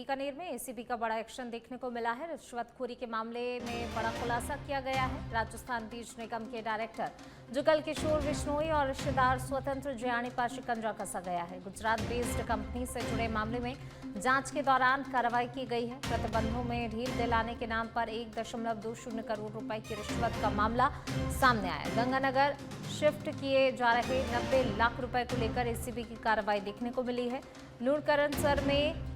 बीकानेर में एसीबी का बड़ा एक्शन देखने को मिला है। रिश्वतखोरी के मामले में बड़ा खुलासा किया गया है। राजस्थान बीज निगम के डायरेक्टर जुगल किशोर बिश्नोई और रिश्तेदार स्वतंत्र जयानी पर शिकंजा कसा गया है। गुजरात बेस्ड कंपनी से जुड़े मामले में जांच के दौरान कार्रवाई की गई है। प्रतिबंधों में ढील दिलाने के नाम पर 1.20 करोड़ रुपए की रिश्वत का मामला सामने आया। गंगानगर शिफ्ट किए जा रहे 90 लाख रुपए को लेकर एसीबी की कार्रवाई देखने को मिली है। लूणकरणसर में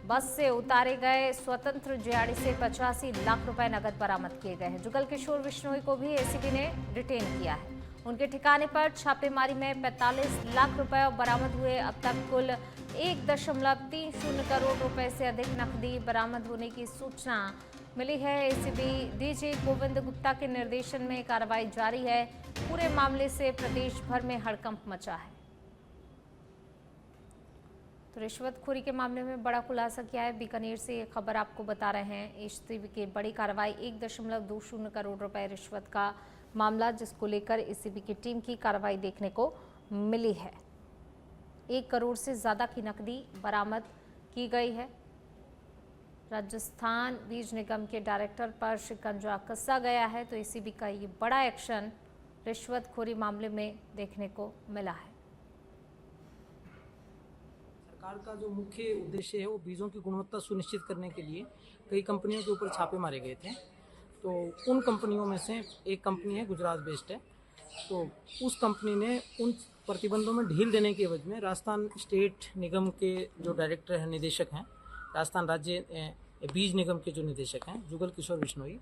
बस से उतारे गए स्वतंत्र जियाड़ी से 85 लाख रुपए नगद बरामद किए गए हैं। जुगल किशोर बिश्नोई को भी एसीबी ने डिटेन किया है। उनके ठिकाने पर छापेमारी में 45 लाख रुपए बरामद हुए। अब तक कुल 1.30 करोड़ रुपए से अधिक नकदी बरामद होने की सूचना मिली है। एसीबी डीजी गोविंद गुप्ता के निर्देशन में कार्रवाई जारी है। पूरे मामले से प्रदेश भर में हड़कंप मचा है। तो रिश्वतखोरी के मामले में बड़ा खुलासा किया है। बीकानेर से ये खबर आपको बता रहे हैं। एसीबी की बड़ी कार्रवाई 1.20 करोड़ रुपए रिश्वत का मामला, जिसको लेकर एसीबी की टीम की कार्रवाई देखने को मिली है। 1 करोड़ से ज़्यादा की नकदी बरामद की गई है। राजस्थान बीज निगम के डायरेक्टर पर शिकंजा कसा गया है। तो एसीबी का ये बड़ा एक्शन रिश्वतखोरी मामले में देखने को मिला है। सरकार का जो मुख्य उद्देश्य है वो बीजों की गुणवत्ता सुनिश्चित करने के लिए कई कंपनियों के ऊपर छापे मारे गए थे। तो उन कंपनियों में से एक कंपनी है गुजरात बेस्ड है। तो उस कंपनी ने उन प्रतिबंधों में ढील देने के एवज में राजस्थान स्टेट निगम के जो डायरेक्टर हैं, निदेशक हैं, राजस्थान राज्य बीज निगम के जो निदेशक हैं जुगल किशोर बिश्नोई,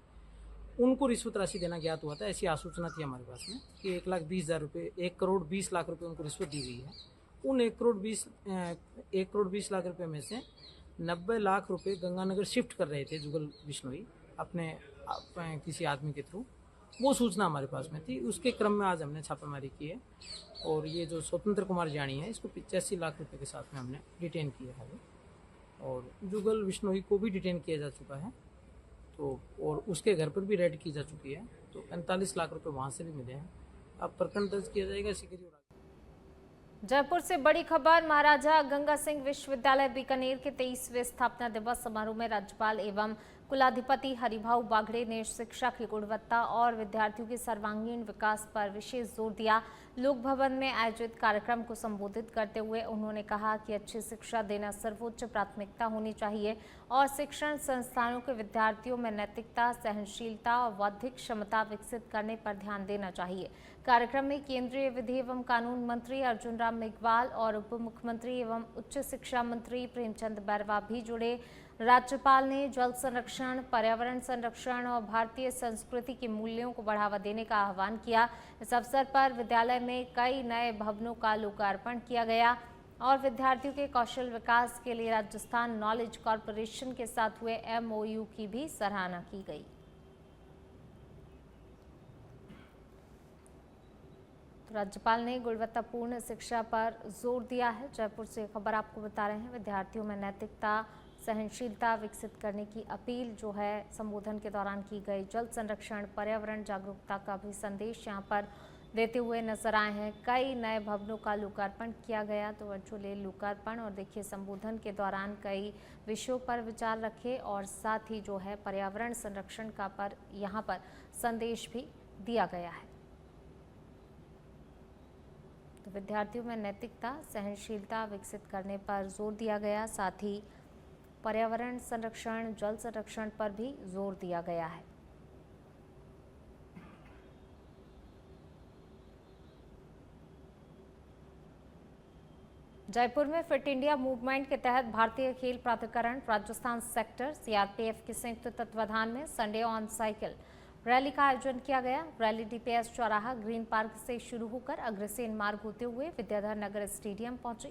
उनको रिश्वत राशि देना ज्ञात हुआ था। ऐसी आसूचना थी हमारे पास में कि 1,20,000 रुपये, 1 करोड़ 20 लाख रुपये उनको रिश्वत दी गई है। उन 1 करोड़ 20 लाख रुपए में से 90 लाख रुपए गंगानगर शिफ्ट कर रहे थे जुगल बिश्नोई अपने किसी आदमी के थ्रू। वो सूचना हमारे पास में थी। उसके क्रम में आज हमने छापेमारी की है और ये जो स्वतंत्र कुमार जानी है, इसको 85 लाख रुपए के साथ में हमने डिटेन किया है और जुगल बिश्नोई को भी डिटेन किया जा चुका है। तो और उसके घर पर भी रेड की जा चुकी है। तो 45 लाख रुपए वहाँ से भी मिले हैं। अब प्रकरण दर्ज किया जाएगा। जयपुर से बड़ी खबर। महाराजा गंगा सिंह विश्वविद्यालय बीकानेर के 23वें स्थापना दिवस समारोह में राज्यपाल एवं कुलाधिपति हरिभाऊ बागड़े ने शिक्षा की गुणवत्ता और विद्यार्थियों के सर्वांगीण विकास पर विशेष जोर दिया। लोक भवन में आयोजित कार्यक्रम को संबोधित करते हुए उन्होंने कहा कि अच्छी शिक्षा देना सर्वोच्च प्राथमिकता होनी चाहिए और शिक्षण संस्थानों के विद्यार्थियों में नैतिकता, सहनशीलता और बौद्धिक क्षमता विकसित करने पर ध्यान देना चाहिए। कार्यक्रम में केंद्रीय विधि एवं कानून मंत्री अर्जुन राम मेघवाल और उप मुख्यमंत्री एवं उच्च शिक्षा मंत्री प्रेमचंद बैरवा भी जुड़े। राज्यपाल ने जल संरक्षण, पर्यावरण संरक्षण और भारतीय संस्कृति के मूल्यों को बढ़ावा देने का आह्वान किया। इस अवसर पर विद्यालय में कई नए भवनों का लोकार्पण किया गया और विद्यार्थियों के कौशल विकास के लिए राजस्थान नॉलेज कॉर्पोरेशन के साथ हुए MOU की भी सराहना की गई। राज्यपाल ने गुणवत्तापूर्ण शिक्षा पर जोर दिया है। जयपुर से खबर आपको बता रहे हैं। विद्यार्थियों में नैतिकता, सहनशीलता विकसित करने की अपील जो है संबोधन के दौरान की गई। जल संरक्षण, पर्यावरण जागरूकता का भी संदेश यहाँ पर देते हुए नजर आए हैं। कई नए भवनों का लोकार्पण किया गया। तो वर्चुअली लोकार्पण और देखिए संबोधन के दौरान कई विषयों पर विचार रखे और साथ ही जो है पर्यावरण संरक्षण का पर यहाँ पर संदेश भी दिया गया है। तो विद्यार्थियों में नैतिकता, सहनशीलता विकसित करने पर जोर दिया गया। साथ ही पर्यावरण संरक्षण, जल संरक्षण पर भी जोर दिया गया है। जयपुर में फिट इंडिया मूवमेंट के तहत भारतीय खेल प्राधिकरण राजस्थान सेक्टर CRPF के संयुक्त तत्वाधान में संडे ऑन साइकिल रैली का आयोजन किया गया। रैली DPS चौराहा ग्रीन पार्क से शुरू होकर अग्रसेन मार्ग होते हुए विद्याधर नगर स्टेडियम पहुंची।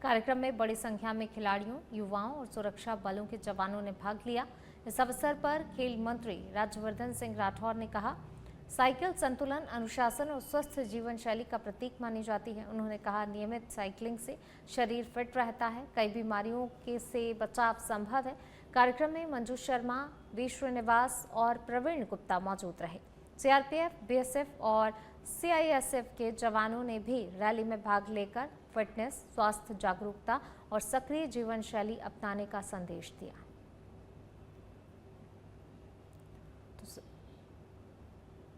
कार्यक्रम में बड़ी संख्या में खिलाड़ियों, युवाओं और सुरक्षा बलों के जवानों ने भाग लिया। इस अवसर पर खेल मंत्री राज्यवर्धन सिंह राठौर ने कहा, साइकिल संतुलन, अनुशासन और स्वस्थ जीवन शैली का प्रतीक मानी जाती है। उन्होंने कहा, नियमित साइकिलिंग से शरीर फिट रहता है, कई बीमारियों के से बचाव संभव है। कार्यक्रम में मंजू शर्मा, वी श्रीनिवास और प्रवीण गुप्ता मौजूद रहे। CRPF, BSF और CISF के जवानों ने भी रैली में भाग लेकर फिटनेस, स्वास्थ्य जागरूकता और सक्रिय जीवन शैली अपनाने का संदेश दिया।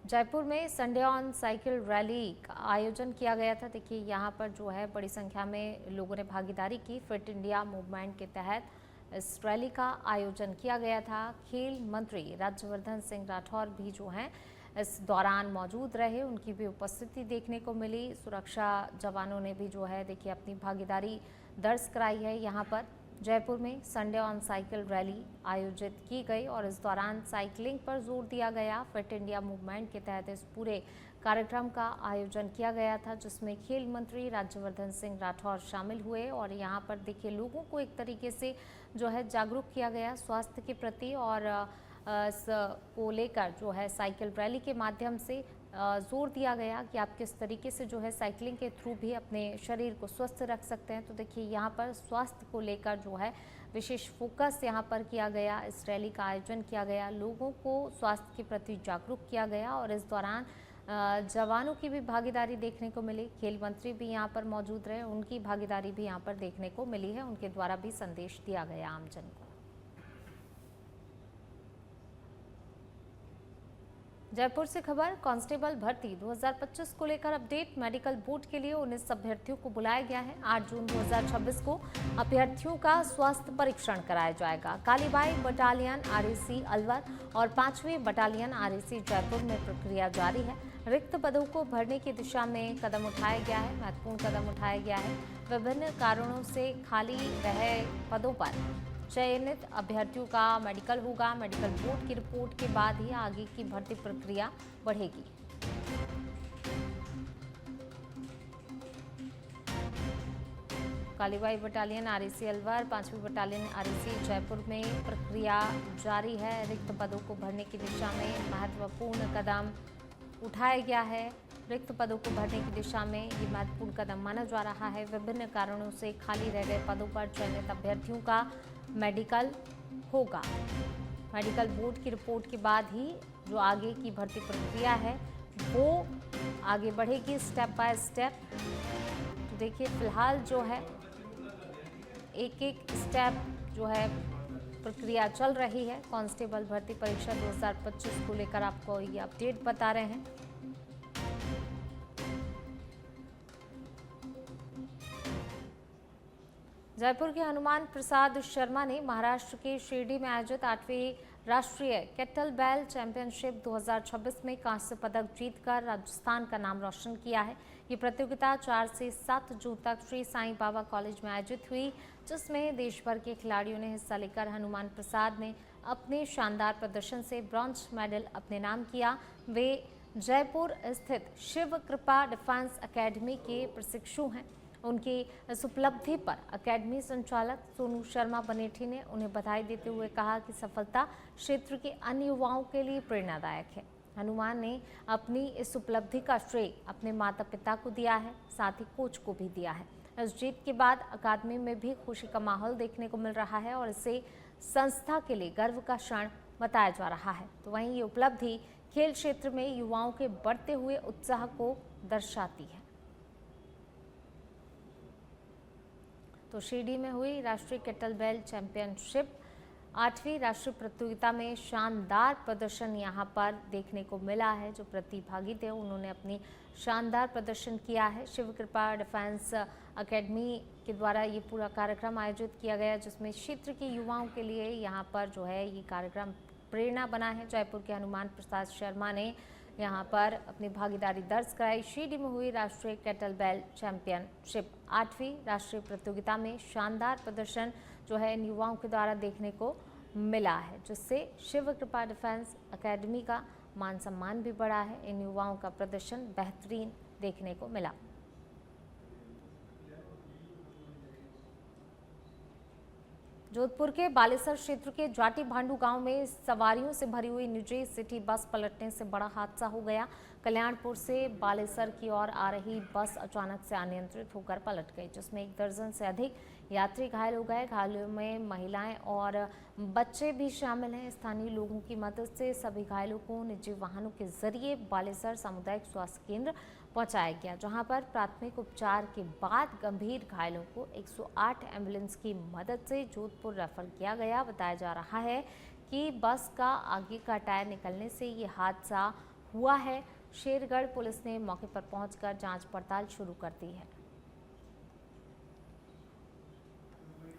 जयपुर में संडे ऑन साइकिल रैली का आयोजन किया गया था। देखिए यहाँ पर जो है बड़ी संख्या में लोगों ने भागीदारी की। फिट इंडिया मूवमेंट के तहत इस रैली का आयोजन किया गया था। खेल मंत्री राज्यवर्धन सिंह राठौर भी जो हैं इस दौरान मौजूद रहे, उनकी भी उपस्थिति देखने को मिली। सुरक्षा जवानों ने भी जो है देखिए अपनी भागीदारी दर्ज कराई है। यहाँ पर जयपुर में संडे ऑन साइकिल रैली आयोजित की गई और इस दौरान साइकिलिंग पर जोर दिया गया। फिट इंडिया मूवमेंट के तहत इस पूरे कार्यक्रम का आयोजन किया गया था, जिसमें खेल मंत्री राज्यवर्धन सिंह राठौर शामिल हुए और यहाँ पर देखिए लोगों को एक तरीके से जो है जागरूक किया गया स्वास्थ्य के प्रति और इस को लेकर जो है साइकिल रैली के माध्यम से जोर दिया गया कि आप किस तरीके से जो है साइकिलिंग के थ्रू भी अपने शरीर को स्वस्थ रख सकते हैं। तो देखिए यहाँ पर स्वास्थ्य को लेकर जो है विशेष फोकस यहाँ पर किया गया। इस रैली का आयोजन किया गया, लोगों को स्वास्थ्य के प्रति जागरूक किया गया और इस दौरान जवानों की भी भागीदारी देखने को मिली। खेल मंत्री भी यहाँ पर मौजूद रहे, उनकी भागीदारी भी यहाँ पर देखने को मिली है। उनके द्वारा भी संदेश दिया गया आमजन को। जयपुर से खबर, कांस्टेबल भर्ती 2025 को लेकर अपडेट। मेडिकल बोर्ड के लिए 19 अभ्यर्थियों को बुलाया गया है। 8 जून 2026 को अभ्यर्थियों का स्वास्थ्य परीक्षण कराया जाएगा। कालीबाई बटालियन आरएसी अलवर और 5वीं बटालियन आरएसी जयपुर में प्रक्रिया जारी है। रिक्त पदों को भरने की दिशा में कदम उठाया गया है, महत्वपूर्ण कदम उठाया गया है। विभिन्न कारणों से खाली रहे पदों पर चयनित अभ्यर्थियों का मेडिकल होगा। मेडिकल बोर्ड की रिपोर्ट के बाद ही आगे की भर्ती प्रक्रिया बढ़ेगी। कालीबाई बटालियन आरएसी अलवर, 5वीं बटालियन आरएसी जयपुर में प्रक्रिया जारी है। रिक्त पदों को भरने की दिशा में महत्वपूर्ण कदम उठाया गया है। रिक्त पदों को भरने की दिशा में ये महत्वपूर्ण कदम माना जा रहा है। विभिन्न कारणों से खाली रह गए पदों पर चयनित अभ्यर्थियों का मेडिकल होगा। मेडिकल बोर्ड की रिपोर्ट के बाद ही जो आगे की भर्ती प्रक्रिया है वो आगे बढ़ेगी स्टेप बाय स्टेप। तो देखिए फिलहाल जो है एक एक स्टेप जो है प्रक्रिया चल रही है। कांस्टेबल भर्ती परीक्षा 2025 को लेकर आपको ये अपडेट बता रहे हैं। जयपुर के हनुमान प्रसाद शर्मा ने महाराष्ट्र के शिरडी में आयोजित 8वीं राष्ट्रीय केटलबेल चैंपियनशिप 2026 में कांस्य पदक जीतकर राजस्थान का नाम रोशन किया है। ये प्रतियोगिता 4 से 7 जून तक श्री साईं बाबा कॉलेज में आयोजित हुई, जिसमें देश भर के खिलाड़ियों ने हिस्सा लेकर हनुमान प्रसाद ने अपने शानदार प्रदर्शन से ब्रॉन्ज मेडल अपने नाम किया। वे जयपुर स्थित शिव कृपा डिफेंस अकेडमी के प्रशिक्षु हैं। उनकी इस उपलब्धि पर अकेडमी संचालक सोनू शर्मा बनेठी ने उन्हें बधाई देते हुए कहा कि सफलता क्षेत्र के अन्य युवाओं के लिए प्रेरणादायक है। हनुमान ने अपनी इस उपलब्धि का श्रेय अपने माता पिता को दिया है, साथ ही कोच को भी दिया है। इस जीत के बाद अकादमी में भी खुशी का माहौल देखने को मिल रहा है और इसे संस्था के लिए गर्व का क्षण बताया जा रहा है। तो वहीं ये उपलब्धि खेल क्षेत्र में युवाओं के बढ़ते हुए उत्साह को दर्शाती है। तो शिरडी में हुई राष्ट्रीय केटलबेल चैंपियनशिप 8वीं राष्ट्रीय प्रतियोगिता में शानदार प्रदर्शन यहां पर देखने को मिला है। जो प्रतिभागी थे उन्होंने अपनी शानदार प्रदर्शन किया है। शिव कृपा डिफेंस अकेडमी के द्वारा ये पूरा कार्यक्रम आयोजित किया गया, जिसमें क्षेत्र के युवाओं के लिए यहां पर जो है ये कार्यक्रम प्रेरणा बना है। जयपुर के हनुमान प्रसाद शर्मा ने यहाँ पर अपनी भागीदारी दर्ज कराई। शिरडी में हुई राष्ट्रीय केटलबेल चैंपियनशिप 8वीं राष्ट्रीय प्रतियोगिता में शानदार प्रदर्शन जो है इन युवाओं के द्वारा देखने को मिला है, जिससे शिव कृपा डिफेंस अकेडमी का मान सम्मान भी बढ़ा है। इन युवाओं का प्रदर्शन बेहतरीन देखने को मिला। जोधपुर के बालेसर क्षेत्र के जाटी भांडू गांव में सवारियों से भरी हुई निजी सिटी बस पलटने से बड़ा हादसा हो गया। कल्याणपुर से बालेसर की ओर आ रही बस अचानक से अनियंत्रित होकर पलट गई, जिसमें 1 दर्जन से अधिक यात्री घायल हो गए। घायलों में महिलाएं और बच्चे भी शामिल हैं। स्थानीय लोगों की मदद से सभी घायलों को निजी वाहनों के जरिए बालेसर सामुदायिक स्वास्थ्य केंद्र पहुंचाया गया, जहां पर प्राथमिक उपचार के बाद गंभीर घायलों को 108 एम्बुलेंस की मदद से जोधपुर रेफर किया गया। बताया जा रहा है कि बस का आगे का टायर निकलने से ये हादसा हुआ है। शेरगढ़ पुलिस ने मौके पर पहुंचकर जांच पड़ताल शुरू कर दी है।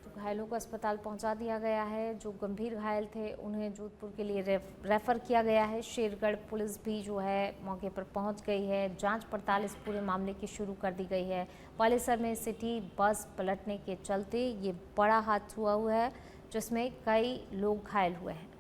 तो घायलों को अस्पताल पहुंचा दिया गया है। जो गंभीर घायल थे उन्हें जोधपुर के लिए रेफर किया गया है। शेरगढ़ पुलिस भी जो है मौके पर पहुंच गई है। जांच पड़ताल इस पूरे मामले की शुरू कर दी गई है। बालेसर में सिटी बस पलटने के चलते ये बड़ा हादसा हुआ है, जिसमें कई लोग घायल हुए हैं।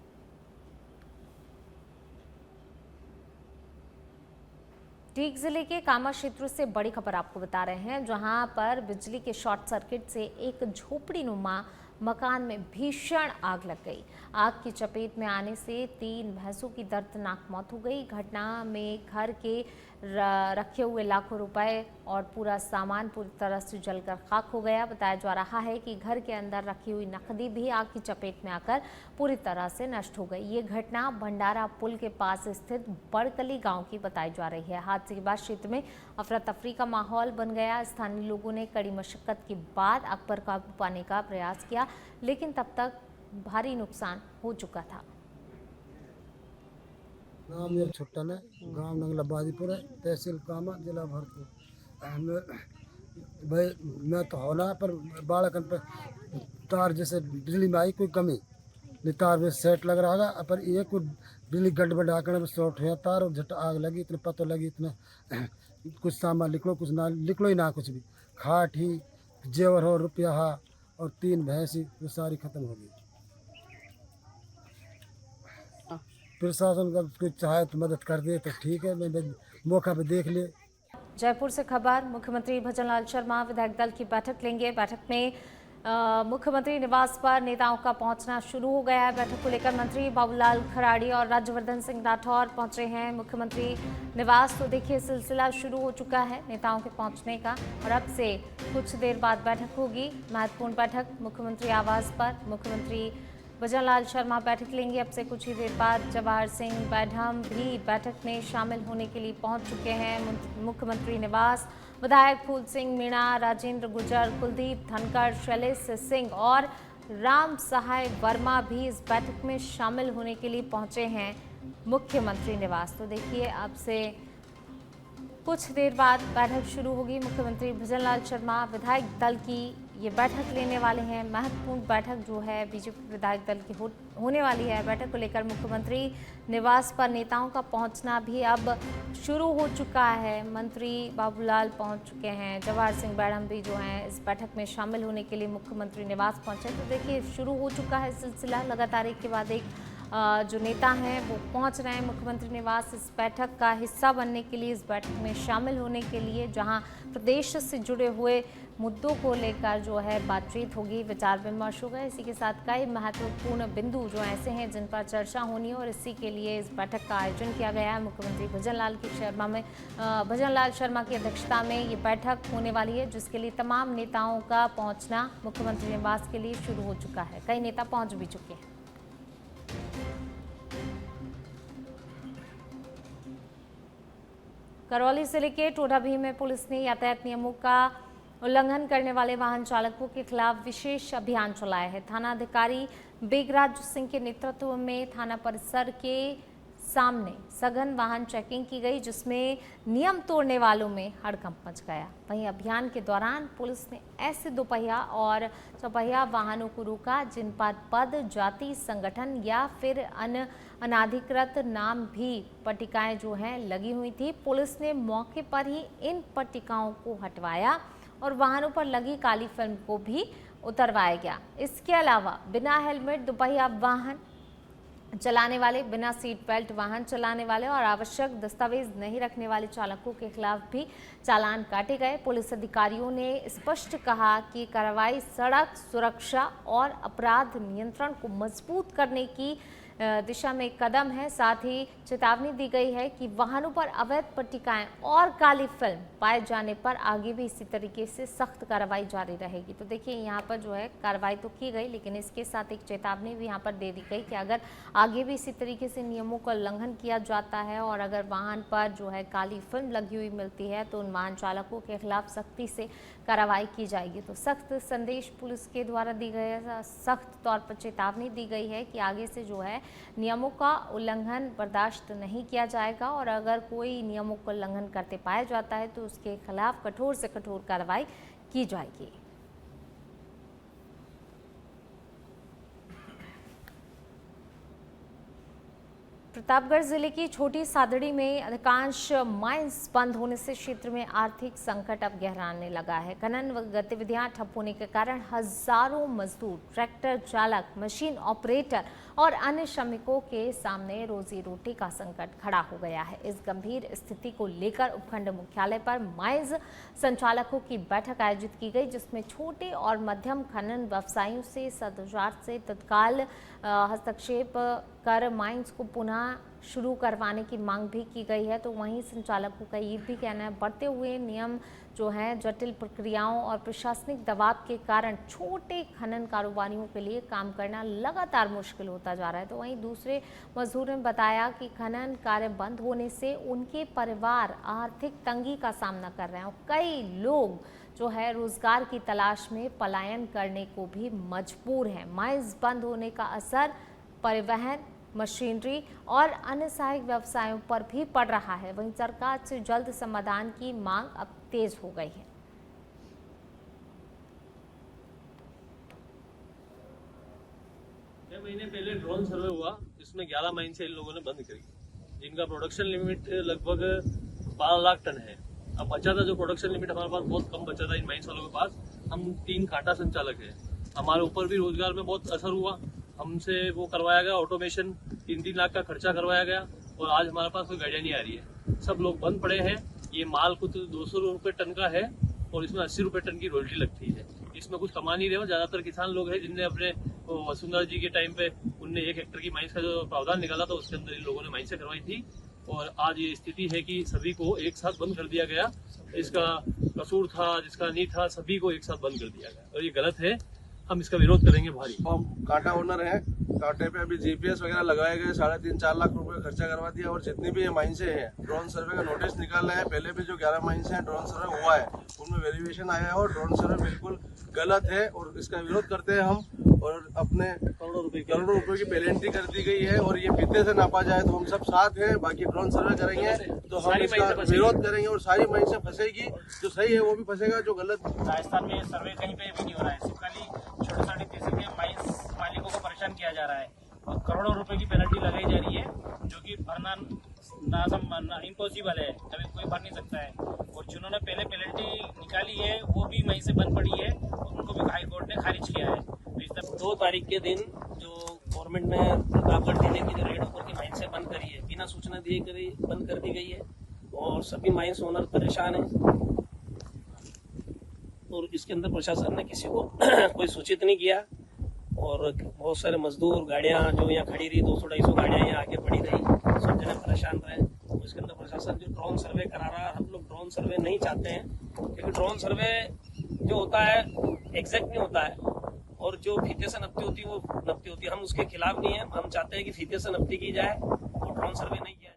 ठीक जिले के कामा क्षेत्र से बड़ी खबर आपको बता रहे हैं, जहां पर बिजली के शॉर्ट सर्किट से एक झोपड़ीनुमा मकान में भीषण आग लग गई। आग की चपेट में आने से 3 भैंसों की दर्दनाक मौत हो गई। घटना में घर के रखे हुए लाखों रुपए और पूरा सामान पूरी तरह से जलकर खाक हो गया। बताया जा रहा है कि घर के अंदर रखी हुई नकदी भी आग की चपेट में आकर पूरी तरह से नष्ट हो गई। ये घटना भंडारा पुल के पास स्थित बड़कली गांव की बताई जा रही है। हादसे के बाद क्षेत्र में अफरा तफरी का माहौल बन गया। स्थानीय लोगों ने कड़ी मशक्कत के बाद आग पर काबू पाने का प्रयास किया, लेकिन तब तक भारी नुकसान हो चुका था। नाम मेरा छुट्टन है, गांव नंगला बाजीपुर है, तहसील कामा, जिला भरतपुर। भाई मैं तो होना पर बाड़कन पर तार जैसे बिजली में आई कोई कमी नहीं, तार में सेट लग रहा था पर ये कोई बिजली गड़बड़ आकर में शॉर्ट हुआ तार और झट आग लगी। इतने पता लगी इतना कुछ सामान निकलो कुछ ना निकलो ही ना, कुछ भी खाट ही जेवर हो रुपया हा और 3 भैंसी वो सारी खत्म हो गई। प्रशासन का कुछ चाहे तो मदद कर दे तो ठीक है, मैं मौका पे देख ले। जयपुर से खबर, मुख्यमंत्री भजनलाल शर्मा विधायक दल की बैठक लेंगे। बैठक में मुख्यमंत्री निवास पर नेताओं का पहुंचना शुरू हो गया है। बैठक को लेकर मंत्री बाबूलाल खराड़ी और राज्यवर्धन सिंह राठौर पहुंचे हैं मुख्यमंत्री निवास। तो देखिए सिलसिला शुरू हो चुका है नेताओं के पहुंचने का और अब से कुछ देर बाद बैठक होगी। महत्वपूर्ण बैठक मुख्यमंत्री आवास पर मुख्यमंत्री भजनलाल शर्मा बैठक लेंगे। अब से कुछ ही देर बाद जवाहर सिंह बैढम भी बैठक में शामिल होने के लिए पहुंच चुके हैं मुख्यमंत्री निवास। विधायक फूल सिंह मीणा, राजेंद्र गुर्जर, कुलदीप धनखड़, शैलेश सिंह और राम सहाय वर्मा भी इस बैठक में शामिल होने के लिए पहुंचे हैं मुख्यमंत्री निवास। तो देखिए अब से कुछ देर बाद बैठक शुरू होगी। मुख्यमंत्री भजनलाल शर्मा विधायक दल की ये बैठक लेने वाले हैं। महत्वपूर्ण बैठक जो है बीजेपी विधायक दल की होने वाली है। बैठक को लेकर मुख्यमंत्री निवास पर नेताओं का पहुंचना भी अब शुरू हो चुका है। मंत्री बाबूलाल पहुंच चुके हैं, जवाहर सिंह बैढम भी जो हैं इस बैठक में शामिल होने के लिए मुख्यमंत्री निवास पहुंचे। तो देखिए शुरू हो चुका है सिलसिला, लगातार एक के बाद एक जो नेता हैं वो पहुंच रहे हैं मुख्यमंत्री निवास इस बैठक का हिस्सा बनने के लिए, इस बैठक में शामिल होने के लिए, जहां प्रदेश से जुड़े हुए मुद्दों को लेकर जो है बातचीत होगी, विचार विमर्श होगा। इसी के साथ कई महत्वपूर्ण बिंदु जो ऐसे हैं जिन पर चर्चा होनी है और इसी के लिए इस बैठक का आयोजन किया गया है। मुख्यमंत्री भजनलाल शर्मा की अध्यक्षता में ये बैठक होने वाली है, जिसके लिए तमाम नेताओं का पहुंचना मुख्यमंत्री निवास के लिए शुरू हो चुका है। कई नेता पहुंच भी चुके हैं। करौली जिले के टोडाभीम में पुलिस ने यातायात नियमों का उल्लंघन करने वाले वाहन चालकों के खिलाफ विशेष अभियान चलाया है। थाना अधिकारी बेगराज सिंह के नेतृत्व में थाना परिसर के सामने सघन वाहन चेकिंग की गई, जिसमें नियम तोड़ने वालों में हड़कंप मच गया। वहीं अभियान के दौरान पुलिस ने ऐसे दोपहिया और चौपहिया वाहनों को रोका जिन पर पद, जाति, संगठन या फिर अनाधिकृत नाम भी पट्टिकाएं जो हैं लगी हुई थी। पुलिस ने मौके पर ही इन पट्टिकाओं को हटवाया और वाहनों पर लगी काली फिल्म को भी उतरवाया गया। इसके अलावा बिना हेलमेट दोपहिया वाहन चलाने वाले, बिना सीट बेल्ट वाहन चलाने वाले और आवश्यक दस्तावेज नहीं रखने वाले चालकों के खिलाफ भी चालान काटे गए। पुलिस अधिकारियों ने स्पष्ट कहा कि कार्रवाई सड़क सुरक्षा और अपराध नियंत्रण को मजबूत करने की दिशा में एक कदम है। साथ ही चेतावनी दी गई है कि वाहनों पर अवैध पट्टिकाएं और काली फिल्म पाए जाने पर आगे भी इसी तरीके से सख्त कार्रवाई जारी रहेगी। तो देखिए यहाँ पर जो है कार्रवाई तो की गई, लेकिन इसके साथ एक चेतावनी भी यहाँ पर दे दी गई कि अगर आगे भी इसी तरीके से नियमों का उल्लंघन किया जाता है और अगर वाहन पर जो है काली फिल्म लगी हुई मिलती है तो उन वाहन चालकों के खिलाफ सख्ती से कार्रवाई की जाएगी। तो सख्त संदेश पुलिस के द्वारा दी गई है, सख्त तौर पर चेतावनी दी गई है कि आगे से जो है नियमों का उल्लंघन बर्दाश्त नहीं किया जाएगा और अगर कोई नियमों का उल्लंघन करते पाया जाता है तो उसके खिलाफ कठोर से कठोर कार्रवाई की जाएगी। प्रतापगढ़ जिले की छोटी सादड़ी में अधिकांश माइंस बंद होने से क्षेत्र में आर्थिक संकट अब गहराने लगा है। खनन गतिविधियां ठप होने के कारण हजारों मजदूर, ट्रैक्टर चालक, मशीन ऑपरेटर और अन्य श्रमिकों के सामने रोजी रोटी का संकट खड़ा हो गया है। इस गंभीर स्थिति को लेकर उपखंड मुख्यालय पर माइंस संचालकों की बैठक आयोजित की गई, जिसमें छोटे और मध्यम खनन व्यवसायियों से सरकार से तत्काल हस्तक्षेप कर माइंस को पुनः शुरू करवाने की मांग भी की गई है। तो वहीं संचालकों का ये भी कहना है बढ़ते हुए नियम जो है, जटिल प्रक्रियाओं और प्रशासनिक दबाव के कारण छोटे खनन कारोबारियों के लिए काम करना लगातार मुश्किल होता जा रहा है। तो वहीं दूसरे मजदूर ने बताया कि खनन कार्य बंद होने से उनके परिवार आर्थिक तंगी का सामना कर रहे हैं और कई लोग जो है रोजगार की तलाश में पलायन करने को भी मजबूर हैं। माइंस बंद होने का असर परिवहन, मशीनरी और अन्य सहायक व्यवसायों पर भी पड़ रहा है। वहीं सरकार से जल्द समाधान की मांग अब तेज हो गई है। 6 महीने पहले ड्रोन सर्वे हुआ, जिसमें 11 माइन से इन लोगों ने बंद करी, जिनका प्रोडक्शन लिमिट लगभग 12 लाख टन है। अब बचा था जो प्रोडक्शन लिमिट हमारे पास बहुत कम बचा था इन माइंस वालों के पास। हम 3 कांटा संचालक हैं, हमारे ऊपर भी रोजगार में बहुत असर हुआ। हमसे वो करवाया गया ऑटोमेशन, 3-3 लाख का खर्चा करवाया गया और आज हमारे पास कोई गाड़ियाँ नहीं आ रही है। सब लोग बंद पड़े हैं। ये माल कुछ 200 रुपये टन का है और इसमें 80 रुपये टन की रॉयल्टी लगती है। इसमें कुछ कमा नहीं रहे हो। ज्यादातर किसान लोग हैं जिनने अपने वसुंधरा जी के टाइम पे उनने 1 हेक्टर की माइंस का जो प्रावधान निकाला था उसके अंदर इन लोगों ने माइंस करवाई थी और आज ये स्थिति है कि सभी को एक साथ बंद कर दिया गया। इसका कसूर था, जिसका नहीं था, सभी को एक साथ बंद कर दिया गया और ये गलत है। हम इसका विरोध करेंगे भारी। हम कांटा ओनर है, कांटे पे अभी जीपीएस वगैरह लगाए गए, 3.5-4 लाख रुपए खर्चा करवा दिया और जितनी भी ये माइंसे हैं ड्रोन सर्वे का नोटिस निकाला है। पहले भी जो 11 माइंस हैं ड्रोन सर्वे हुआ है उनमें वेरिएशन आया है और ड्रोन सर्वे बिल्कुल गलत है और इसका विरोध करते हैं हम। और अपने करोड़ों रुपए की पेनल्टी कर दी गई है और ये फीते से नापा जाए तो हम सब साथ हैं। बाकी ड्रोन सर्वे करेंगे तो हम इसका विरोध करेंगे और सारी माइंसे फंसेगी। जो सही है वो भी फंसेगा, जो गलत। राजस्थान में सर्वे कहीं पे भी नहीं हो रहा है, सिर्फ खाली छोटे-छोटे तहसील के माइंस मालिकों को परेशान किया जा रहा है और करोड़ों रुपए की पेनल्टी लगाई जा रही है, जो कि भरना इम्पॉसिबल है, कभी कोई भर नहीं सकता है। और जिन्होंने पहले पेनल्टी निकाली है वो भी वहीं से बंद पड़ी है और उनको भी हाई कोर्ट ने खारिज किया है। 2 तारीख के दिन जो गवर्नमेंट ने प्रतापगढ़ जिले की जो रेड ऊपर की माइंस से बंद करी है, बिना सूचना दिए करी बंद कर दी गई है और सभी माइंस ओनर परेशान हैं और इसके अंदर प्रशासन ने किसी को कोई सूचित नहीं किया और बहुत सारे मजदूर, गाड़ियां जो यहाँ खड़ी रही, 200-250 गाड़ियां यहाँ आके पड़ी रही, सब जने परेशान रहे। तो इसके अंदर प्रशासन जो ड्रोन सर्वे करा रहा है, हम लोग ड्रोन सर्वे नहीं चाहते हैं क्योंकि ड्रोन सर्वे जो होता है एग्जैक्ट नहीं होता है और जो फीते से नपती होती है वो नपती होती है। हम उसके खिलाफ नहीं है, हम चाहते हैं कि फीते से नपती की जाए और ड्रोन सर्वे नहीं किया जाए।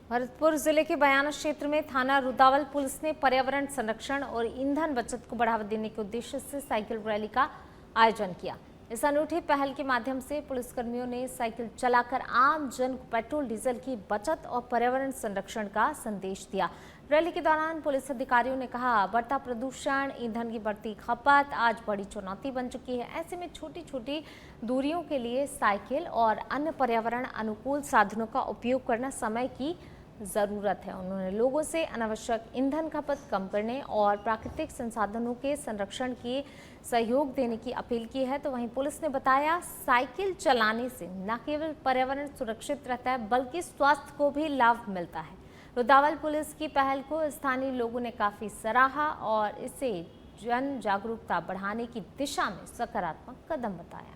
भरतपुर जिले के बयाना क्षेत्र में थाना रुदावल पुलिस ने पर्यावरण संरक्षण और ईंधन बचत को बढ़ावा देने के उद्देश्य से साइकिल रैली का आयोजन किया। इस अनूठी पहल के माध्यम से पुलिसकर्मियों ने साइकिल चलाकर आम जन को पेट्रोल डीजल की बचत और पर्यावरण संरक्षण का संदेश दिया। रैली के दौरान पुलिस अधिकारियों ने कहा, बढ़ता प्रदूषण, ईंधन की बढ़ती खपत आज बड़ी चुनौती बन चुकी है। ऐसे में छोटी छोटी दूरियों के लिए साइकिल और अन्य पर्यावरण अनुकूल साधनों का उपयोग करना समय की ज़रूरत है। उन्होंने लोगों से अनावश्यक ईंधन खपत कम करने और प्राकृतिक संसाधनों के संरक्षण के सहयोग देने की अपील की है। तो वहीं पुलिस ने बताया, साइकिल चलाने से न केवल पर्यावरण सुरक्षित रहता है बल्कि स्वास्थ्य को भी लाभ मिलता है। रुदावल पुलिस की पहल को स्थानीय लोगों ने काफ़ी सराहा और इसे जन जागरूकता बढ़ाने की दिशा में सकारात्मक कदम बताया।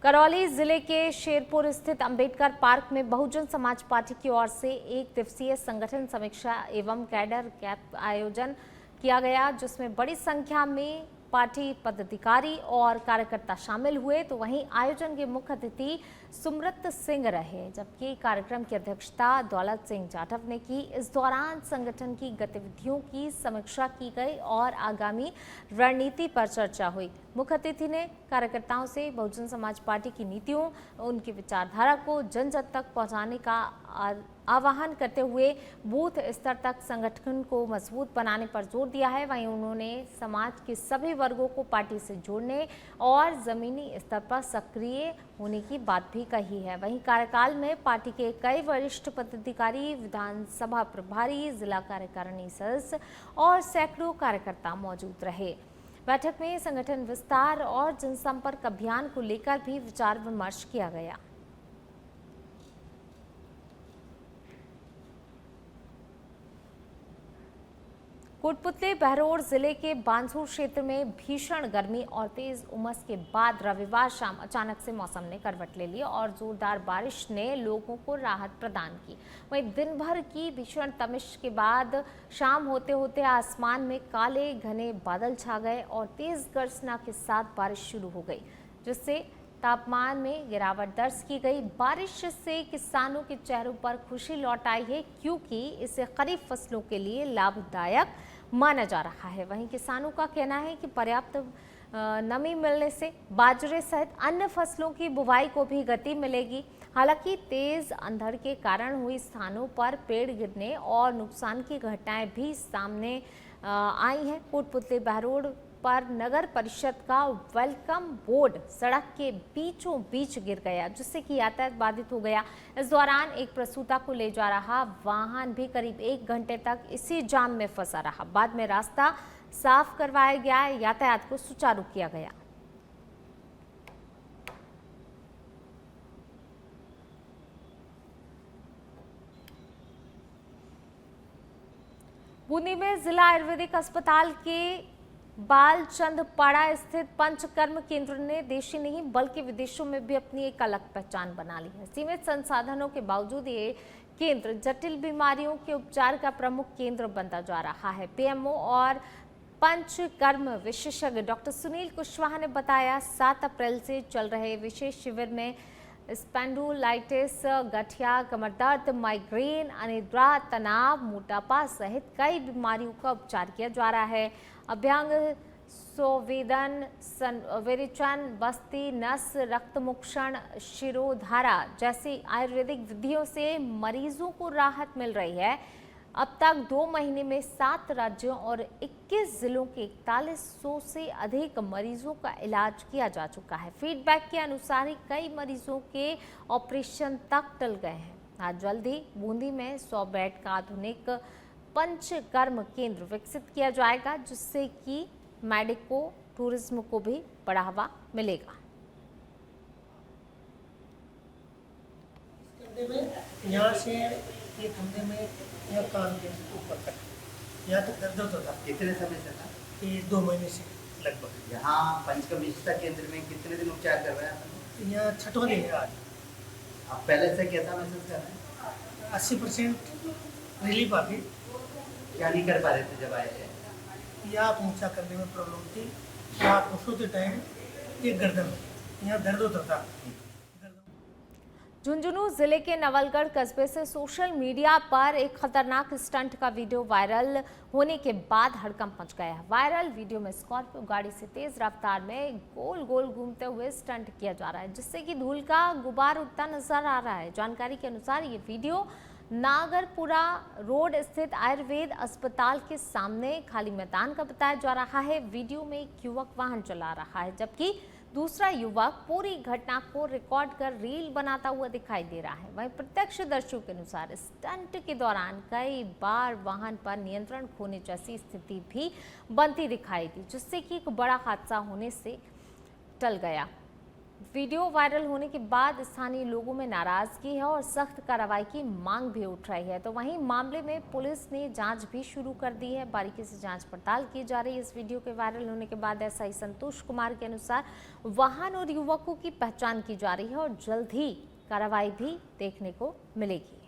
करौली जिले के शेरपुर स्थित अंबेडकर पार्क में बहुजन समाज पार्टी की ओर से एक दिवसीय संगठन समीक्षा एवं कैडर कैंप आयोजन किया गया, जिसमें बड़ी संख्या में पार्टी पदाधिकारी और कार्यकर्ता शामिल हुए। तो वहीं आयोजन के मुख्य अतिथि सुमृत सिंह रहे, जबकि कार्यक्रम की अध्यक्षता दौलत सिंह जाटव ने की। इस दौरान संगठन की गतिविधियों की समीक्षा की गई और आगामी रणनीति पर चर्चा हुई। मुख्य अतिथि ने कार्यकर्ताओं से बहुजन समाज पार्टी की नीतियों, उनकी विचारधारा को जन जन तक पहुंचाने का आह्वान करते हुए बूथ स्तर तक संगठन को मजबूत बनाने पर जोर दिया है। वहीं उन्होंने समाज के सभी वर्गों को पार्टी से जोड़ने और जमीनी स्तर पर सक्रिय होने की बात भी कही है। वहीं कार्यकाल में पार्टी के कई वरिष्ठ पदाधिकारी, विधानसभा प्रभारी, जिला कार्यकारिणी सदस्य और सैकड़ों कार्यकर्ता मौजूद रहे। बैठक में संगठन विस्तार और जनसंपर्क अभियान को लेकर भी विचार विमर्श किया गया। कोटपुतली बहरोड जिले के बांसुर क्षेत्र में भीषण गर्मी और तेज उमस के बाद रविवार शाम अचानक से मौसम ने करवट ले ली और जोरदार बारिश ने लोगों को राहत प्रदान की। वहीं दिन भर की भीषण तमिश के बाद शाम होते होते आसमान में काले घने बादल छा गए और तेज गर्जना के साथ बारिश शुरू हो गई, जिससे तापमान में गिरावट दर्ज की गई। बारिश से किसानों के चेहरों पर खुशी लौट आई है, क्योंकि इसे खरीफ फसलों के लिए लाभदायक माना जा रहा है। वहीं किसानों का कहना है कि पर्याप्त नमी मिलने से बाजरे सहित अन्य फसलों की बुवाई को भी गति मिलेगी। हालांकि तेज अंधड़ के कारण हुई स्थानों पर पेड़ गिरने और नुकसान की घटनाएं भी सामने आई हैं। कोटपुतली बहरोड पर नगर परिषद का वेलकम बोर्ड सड़क के बीचों बीच गिर गया, जिससे कि यातायात बाधित हो गया। इस दौरान एक प्रसूता को ले जा रहा वाहन भी करीब 1 घंटे तक इसी जाम में फंसा रहा। बाद में रास्ता साफ करवाया गया, यातायात को सुचारू किया गया। बूंदी में जिला आयुर्वेदिक अस्पताल के बालचंदपाड़ा स्थित पंचकर्म केंद्र ने देशी नहीं बल्कि विदेशों में भी अपनी एक अलग पहचान बना ली है। सीमित संसाधनों के बावजूद ये केंद्र जटिल बीमारियों के उपचार का प्रमुख केंद्र बनता जा रहा है। पीएमओ और पंचकर्म विशेषज्ञ डॉक्टर सुनील कुशवाहा ने बताया, 7 अप्रैल से चल रहे विशेष शिविर में स्पेंडुलाइटिस, गठिया, कमर दर्द, माइग्रेन, अनिद्रा, तनाव, मोटापा सहित कई बीमारियों का उपचार किया जा रहा है। अभ्यंग, संवेदन, विरेचन, बस्ती, नस, रक्तमुक्षण, शिरोधारा जैसी आयुर्वेदिक विधियों से मरीजों को राहत मिल रही है। अब तक 2 महीने में 7 राज्यों और 21 जिलों के 4100 से अधिक मरीजों का इलाज किया जा चुका है। फीडबैक के अनुसार ही कई मरीजों के ऑपरेशन तक टल गए हैं। आज जल्द ही बूंदी में 100 बेड का आधुनिक पंचकर्म केंद्र विकसित किया जाएगा, जिससे कि मेडिको टूरिज्म को भी बढ़ावा मिलेगा। यहाँ से ये कंधे में या कान के ऊपर तक यहाँ तक दर्द होता था। कितने समय से था? ये 2 महीने से लगभग। यहाँ पंचकर्म विशेषता केंद्र में कितने दिन उपचार कर रहे हैं? यहाँ 6वां दिन है आज। आप पहले से कैसा महसूस कर रहे हैं? 80% रिलीफ आ गई। क्या नहीं कर पा रहे थे जब आए थे? यहाँ ऊंचा करने में प्रॉब्लम थी। यहाँ सोते टाइम ये गर्दन यहाँ दर्द होता था। झुंझुनू जिले के नवलगढ़ कस्बे से सोशल मीडिया पर एक खतरनाक स्टंट का वीडियो वायरल होने के बाद हड़कंप मच गया है। वायरल वीडियो में स्कॉर्पियो गाड़ी से तेज रफ्तार में गोल गोल घूमते हुए स्टंट किया जा रहा है, जिससे कि धूल का गुबार उड़ता नजर आ रहा है। जानकारी के अनुसार ये वीडियो नागरपुरा रोड स्थित आयुर्वेद अस्पताल के सामने खाली मैदान का बताया जा रहा है। वीडियो में एक युवक वाहन चला रहा है, जबकि दूसरा युवक पूरी घटना को रिकॉर्ड कर रील बनाता हुआ दिखाई दे रहा है। वहीं प्रत्यक्षदर्शियों के अनुसार स्टंट के दौरान कई बार वाहन पर नियंत्रण खोने जैसी स्थिति भी बनती दिखाई दी, जिससे कि एक बड़ा हादसा होने से टल गया। वीडियो वायरल होने के बाद स्थानीय लोगों में नाराजगी है और सख्त कार्रवाई की मांग भी उठ रही है। तो वहीं मामले में पुलिस ने जांच भी शुरू कर दी है। बारीकी से जांच पड़ताल की जा रही है। इस वीडियो के वायरल होने के बाद एसआई संतोष कुमार के अनुसार वाहन और युवकों की पहचान की जा रही है और जल्द ही कार्रवाई भी देखने को मिलेगी।